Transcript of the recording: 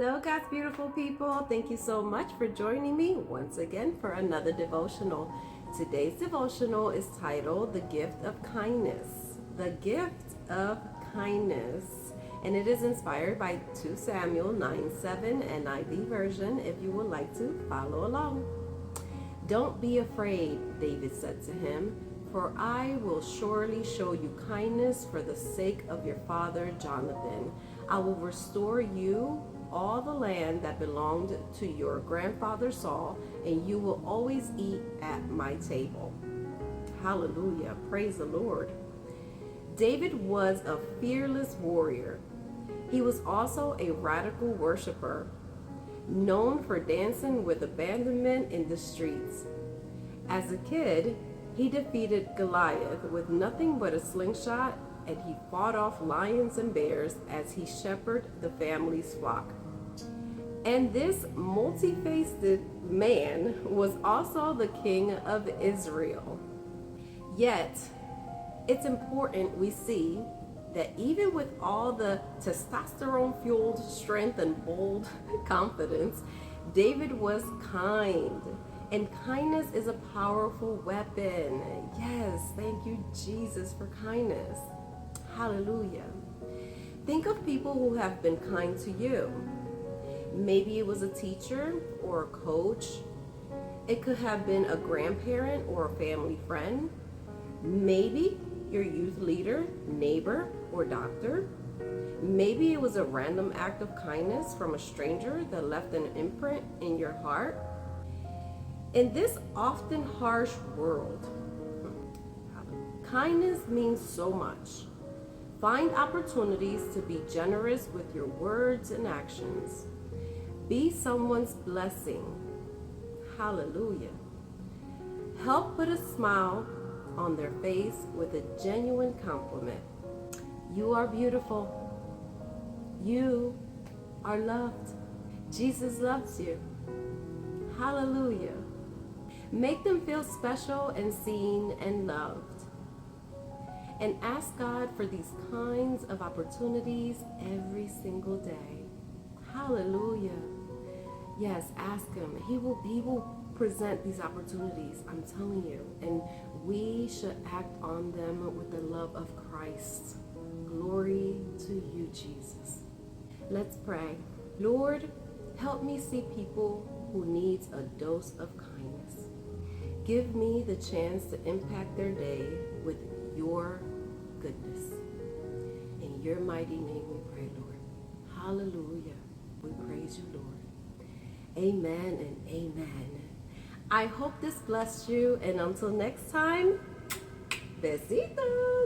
Hello, God's beautiful people. Thank you so much for joining me once again for another devotional. Today's devotional is titled The Gift of Kindness. The Gift of Kindness. And it is inspired by 2 Samuel 9:7 NIV version if you would like to follow along. Don't be afraid, David said to him, for I will surely show you kindness for the sake of your father Jonathan. I will restore you all the land that belonged to your grandfather Saul, and you will always eat at my table. Hallelujah. Praise the Lord. David was a fearless warrior. He was also a radical worshiper, known for dancing with abandonment in the streets. As a kid, he defeated Goliath with nothing but a slingshot, and he fought off lions and bears as he shepherded the family's flock. And this multi-faced man was also the king of Israel. Yet, it's important we see that even with all the testosterone-fueled strength and bold confidence, David was kind. And kindness is a powerful weapon. Yes, thank you, Jesus, for kindness. Hallelujah. Think of people who have been kind to you. Maybe it was a teacher or a coach. It could have been a grandparent or a family friend. Maybe your youth leader, neighbor, or doctor. Maybe it was a random act of kindness from a stranger that left an imprint in your heart. In this often harsh world, kindness means so much. Find opportunities to be generous with your words and actions. Be someone's blessing. Hallelujah. Help put a smile on their face with a genuine compliment. You are beautiful. You are loved. Jesus loves you. Hallelujah. Make them feel special and seen and loved. And ask God for these kinds of opportunities every single day. Hallelujah. Yes, ask Him. He will present these opportunities, I'm telling you. And we should act on them with the love of Christ. Glory to you, Jesus. Let's pray. Lord, help me see people who need a dose of kindness. Give me the chance to impact their day with your goodness. In your mighty name we pray, Lord. Hallelujah. We praise you, Lord. Amen and amen. I hope this blessed you, and until next time, besitos.